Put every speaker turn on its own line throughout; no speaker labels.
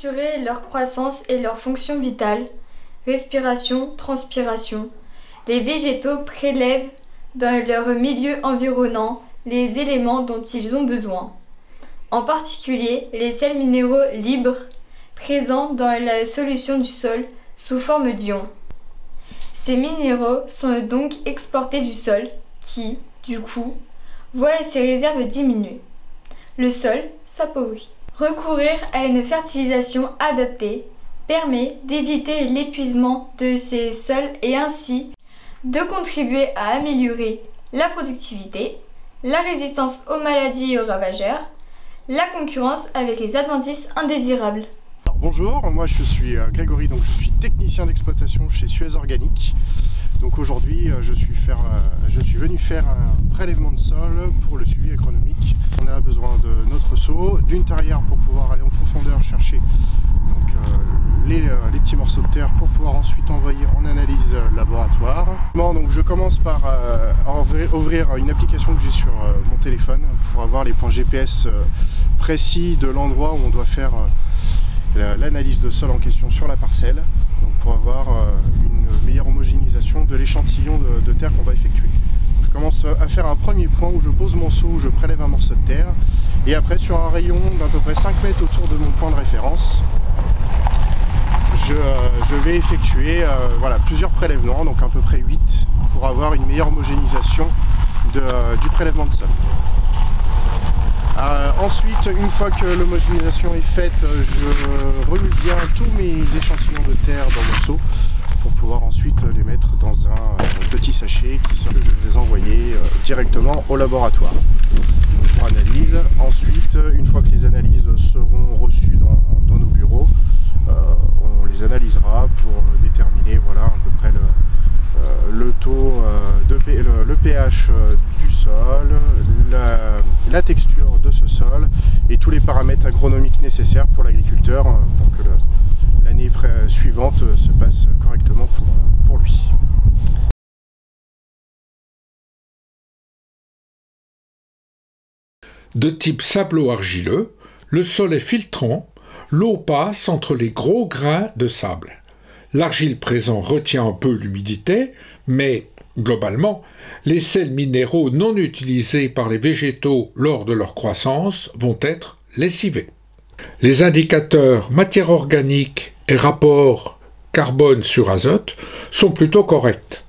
assurer leur croissance et leur fonction vitale, respiration, transpiration. Les végétaux prélèvent dans leur milieu environnant les éléments dont ils ont besoin, en particulier les sels minéraux libres présents dans la solution du sol sous forme d'ions. Ces minéraux sont donc exportés du sol qui, du coup, voit ses réserves diminuer. Le sol s'appauvrit. Recourir à une fertilisation adaptée permet d'éviter l'épuisement de ces sols et ainsi de contribuer à améliorer la productivité, la résistance aux maladies et aux ravageurs, la concurrence avec les adventices indésirables.
Alors bonjour, moi je suis Grégory, donc je suis technicien d'exploitation chez Suez Organique. Donc aujourd'hui je suis venu faire un prélèvement de sol pour le suivi agronomique. On a besoin de notre seau, d'une terrière pour pouvoir aller en profondeur chercher les petits morceaux de terre pour pouvoir ensuite envoyer en analyse laboratoire. Donc je commence par ouvrir une application que j'ai sur mon téléphone pour avoir les points GPS précis de l'endroit où on doit faire l'analyse de sol en question sur la parcelle, donc pour avoir une meilleure homogénéisation de l'échantillon de terre qu'on va effectuer. Je commence à faire un premier point où je pose mon seau, où je prélève un morceau de terre, et après sur un rayon d'à peu près 5 mètres autour de mon point de référence, je vais effectuer plusieurs prélèvements, donc à peu près 8, pour avoir une meilleure homogénéisation du prélèvement de sol. Ensuite, une fois que l'homogénéisation est faite, je remue bien tous mes échantillons de terre dans mon seau pour pouvoir ensuite les mettre dans un petit sachet que je vais envoyer directement au laboratoire pour analyse. Ensuite, une fois que les analyses seront reçues dans nos bureaux, on les analysera pour déterminer à peu près le taux, le pH du sol, la texture de ce sol et tous les paramètres agronomiques nécessaires pour l'agriculteur pour que l'année suivante se passe correctement pour lui.
De type sablo-argileux, le sol est filtrant, l'eau passe entre les gros grains de sable. L'argile présent retient un peu l'humidité, mais globalement, les sels minéraux non utilisés par les végétaux lors de leur croissance vont être lessivés. Les indicateurs matière organique et rapport carbone sur azote sont plutôt corrects.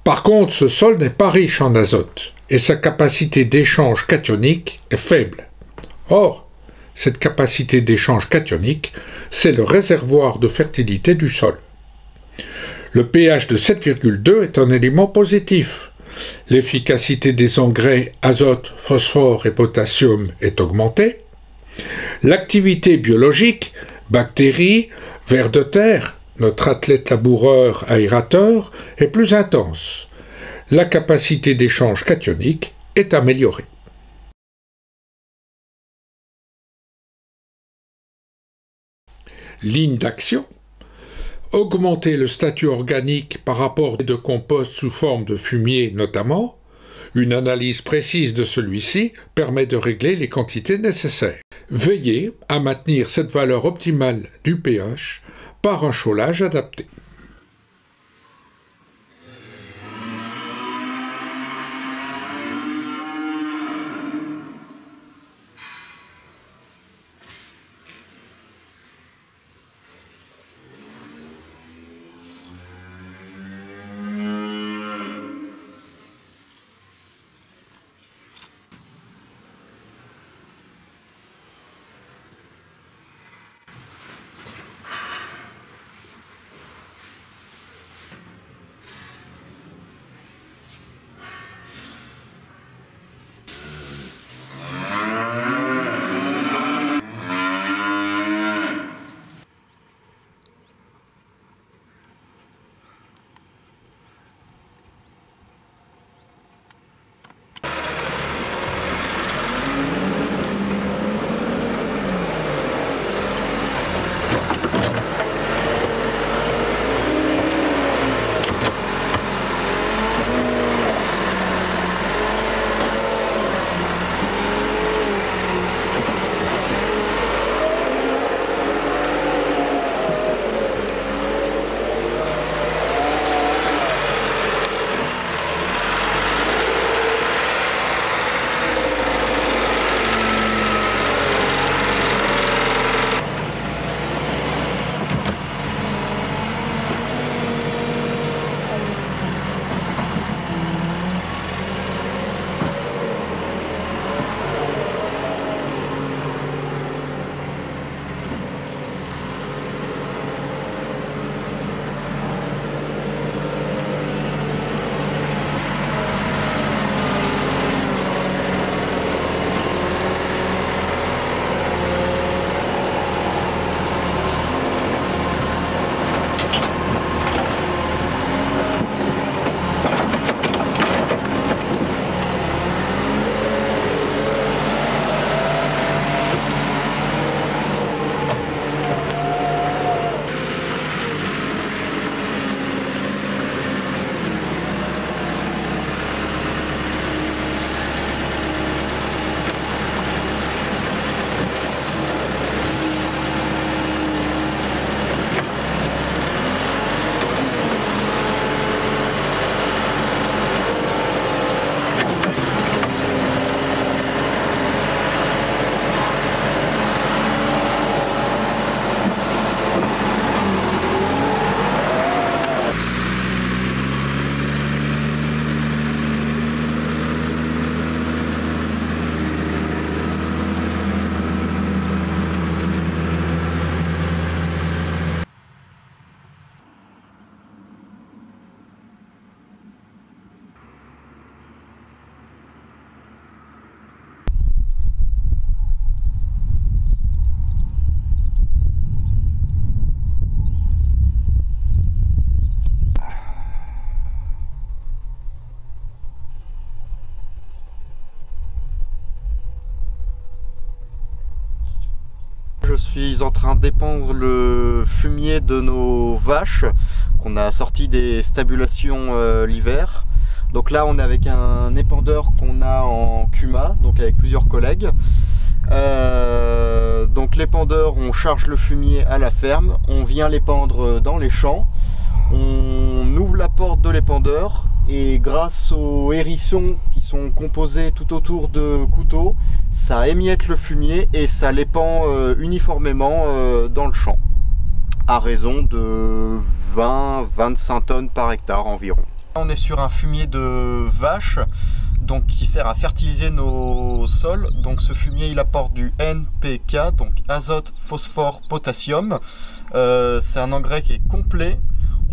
Par contre, ce sol n'est pas riche en azote et sa capacité d'échange cationique est faible. Or, cette capacité d'échange cationique, c'est le réservoir de fertilité du sol. Le pH de 7,2 est un élément positif. L'efficacité des engrais azote, phosphore et potassium est augmentée. L'activité biologique, bactéries, vers de terre, notre athlète laboureur aérateur, est plus intense. La capacité d'échange cationique est améliorée. Ligne d'action. Augmenter le statut organique par rapport de compost sous forme de fumier notamment. Une analyse précise de celui-ci permet de régler les quantités nécessaires. Veillez à maintenir cette valeur optimale du pH par un chaulage adapté.
suis en train d'épandre le fumier de nos vaches qu'on a sorti des stabulations l'hiver. Donc là on est avec un épandeur qu'on a en Cuma, donc avec plusieurs collègues. Donc l'épandeur, on charge le fumier à la ferme, on vient l'épandre dans les champs, on ouvre la porte de l'épandeur et grâce aux hérissons qui sont composés tout autour de couteaux, ça émiette le fumier et ça l'épand uniformément dans le champ, à raison de 20-25 tonnes par hectare environ. On est sur un fumier de vache donc, qui sert à fertiliser nos sols. Donc ce fumier il apporte du NPK, donc azote, phosphore, potassium. C'est un engrais qui est complet.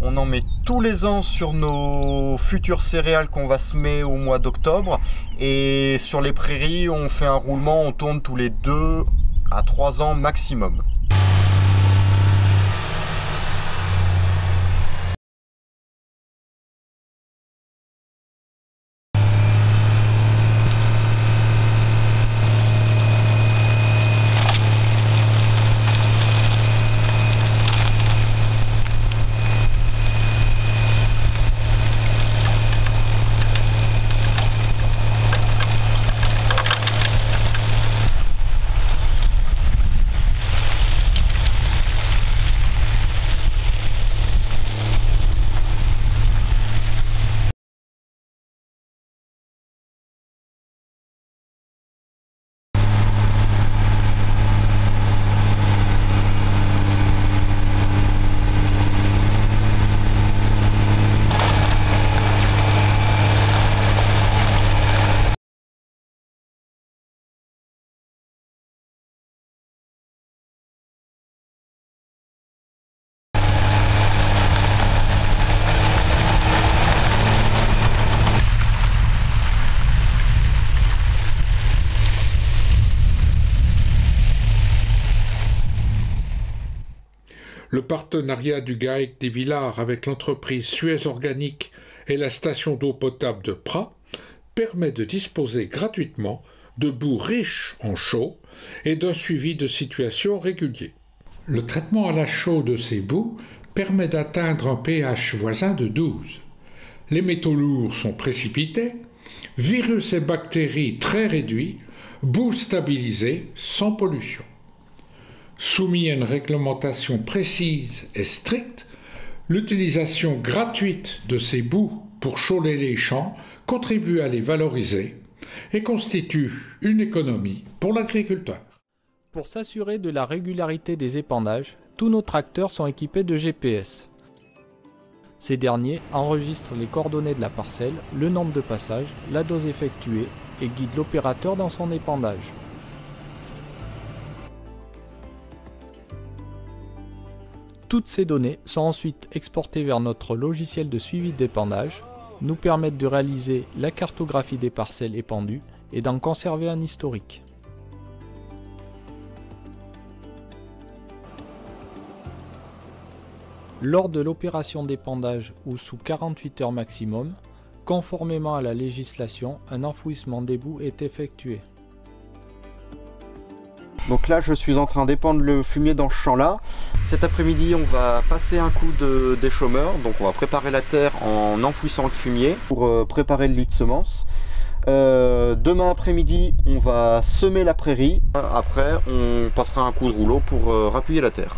On en met tous les ans sur nos futures céréales qu'on va semer au mois d'octobre. Et sur les prairies, on fait un roulement, on tourne tous les 2 à 3 ans maximum.
Le partenariat du GAEC des Villars avec l'entreprise Suez Organique et la station d'eau potable de Pras permet de disposer gratuitement de boues riches en chaux et d'un suivi de situation régulier. Le traitement à la chaux de ces boues permet d'atteindre un pH voisin de 12. Les métaux lourds sont précipités, virus et bactéries très réduits, boues stabilisées sans pollution. Soumis à une réglementation précise et stricte, l'utilisation gratuite de ces boues pour chauler les champs contribue à les valoriser et constitue une économie pour l'agriculteur.
Pour s'assurer de la régularité des épandages, tous nos tracteurs sont équipés de GPS. Ces derniers enregistrent les coordonnées de la parcelle, le nombre de passages, la dose effectuée et guident l'opérateur dans son épandage. Toutes ces données sont ensuite exportées vers notre logiciel de suivi d'épandage, nous permettent de réaliser la cartographie des parcelles épandues et d'en conserver un historique. Lors de l'opération d'épandage ou sous 48 heures maximum, conformément à la législation, un enfouissement des boues est effectué.
Donc là je suis en train d'épandre le fumier dans ce champ là. Cet après-midi on va passer un coup de déchômeur. Donc on va préparer la terre en enfouissant le fumier pour préparer le lit de semences. Demain après-midi on va semer la prairie. Après on passera un coup de rouleau pour rappuyer la terre.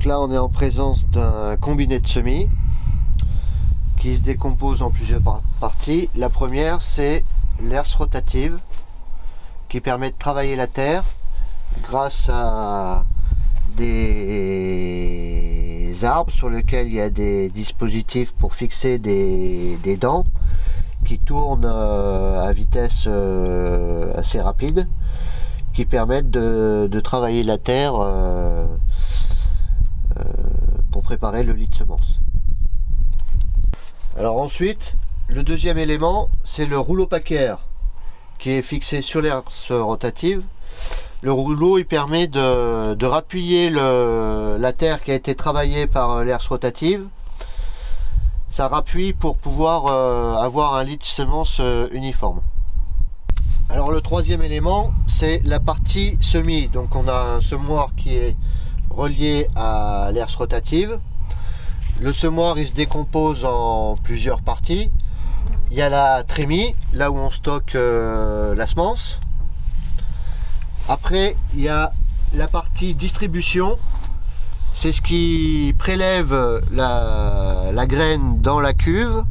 Donc là on est en présence d'un combiné de semis qui se décompose en plusieurs parties. La première, c'est l'herse rotative qui permet de travailler la terre grâce à des arbres sur lesquels il y a des dispositifs pour fixer des dents qui tournent à vitesse assez rapide, qui permettent de travailler la terre pour préparer le lit de semences. Alors ensuite, le deuxième élément, c'est le rouleau packer qui est fixé sur l'herse rotative. Le rouleau, il permet de rappuyer la terre qui a été travaillée par l'herse rotative. Ça rappuie pour pouvoir avoir un lit de semences uniforme. Alors le troisième élément, c'est la partie semis. Donc on a un semoir qui est relié à l'herse rotative. Le semoir, il se décompose en plusieurs parties. Il y a la trémie, là où on stocke la semence. Après, il y a la partie distribution. C'est ce qui prélève la graine dans la cuve,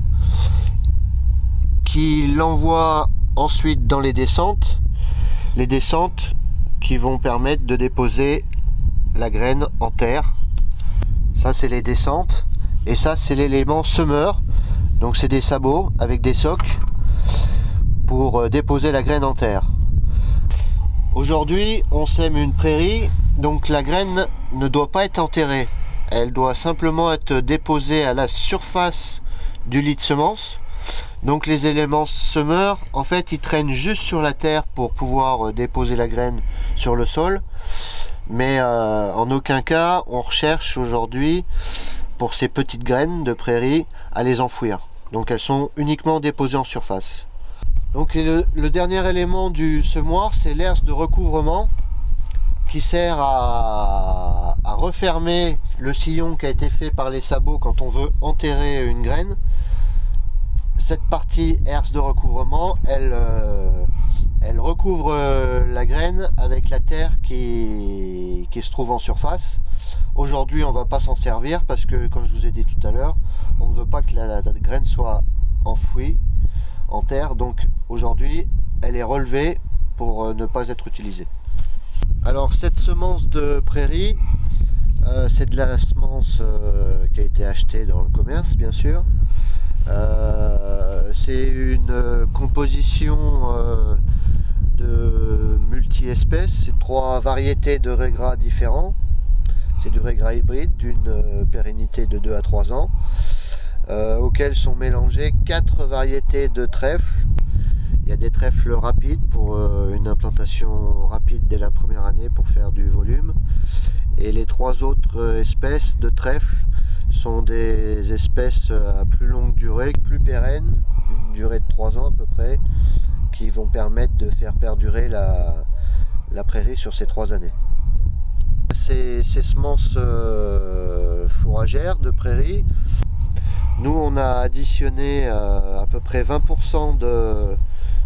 qui l'envoie ensuite dans les descentes. Les descentes qui vont permettre de déposer la graine en terre. Ça, c'est les descentes. Et ça, c'est l'élément semeur. Donc c'est des sabots avec des socs pour déposer la graine en terre. Aujourd'hui, on sème une prairie, donc la graine ne doit pas être enterrée. Elle doit simplement être déposée à la surface du lit de semences. Donc les éléments semeurs, en fait, ils traînent juste sur la terre pour pouvoir déposer la graine sur le sol. Mais en aucun cas, on recherche aujourd'hui, pour ces petites graines de prairie, à les enfouir. Donc elles sont uniquement déposées en surface. Donc le dernier élément du semoir, c'est l'herse de recouvrement qui sert à refermer le sillon qui a été fait par les sabots quand on veut enterrer une graine. Cette partie herse de recouvrement, elle recouvre la graine avec la terre qui se trouve en surface. Aujourd'hui, on ne va pas s'en servir parce que, comme je vous ai dit tout à l'heure, on ne veut pas que la graine soit enfouie en terre. Donc aujourd'hui, elle est relevée pour ne pas être utilisée. Alors cette semence de prairie, c'est de la semence qui a été achetée dans le commerce, bien sûr. C'est une composition de multi-espèces. C'est 3 variétés de raigras différents. C'est du raigras hybride d'une pérennité de 2 à 3 ans, auxquels sont mélangées 4 variétés de trèfles. Il y a des trèfles rapides pour une implantation rapide dès la première année pour faire du volume. Et les 3 autres espèces de trèfles sont des espèces à plus longue durée, plus pérennes, d'une durée de 3 ans à peu près, qui vont permettre de faire perdurer la prairie sur ces 3 années. Ces semences fourragères de prairie, nous on a additionné à peu près 20%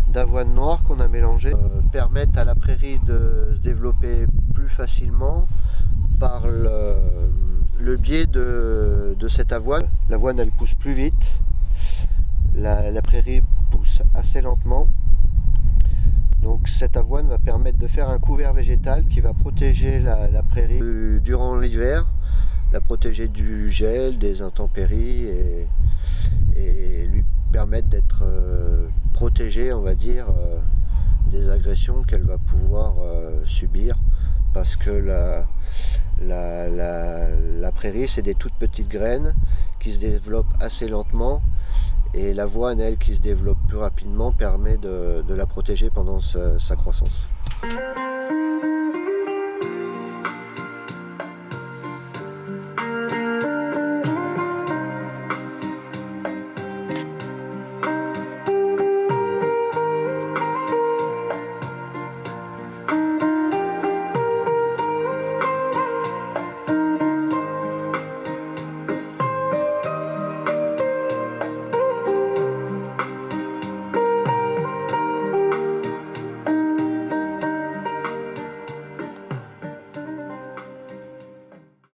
d'avoine noire qu'on a mélangé, permettent à la prairie de se développer plus facilement par le biais de cette avoine. L'avoine elle pousse plus vite, la prairie pousse assez lentement. Donc cette avoine va permettre de faire un couvert végétal qui va protéger la prairie durant l'hiver, la protéger du gel, des intempéries et lui permettre d'être protégée, on va dire, des agressions qu'elle va pouvoir subir, parce que la prairie, c'est des toutes petites graines qui se développent assez lentement. Et l'avoine, elle, qui se développe plus rapidement, permet de la protéger pendant sa croissance.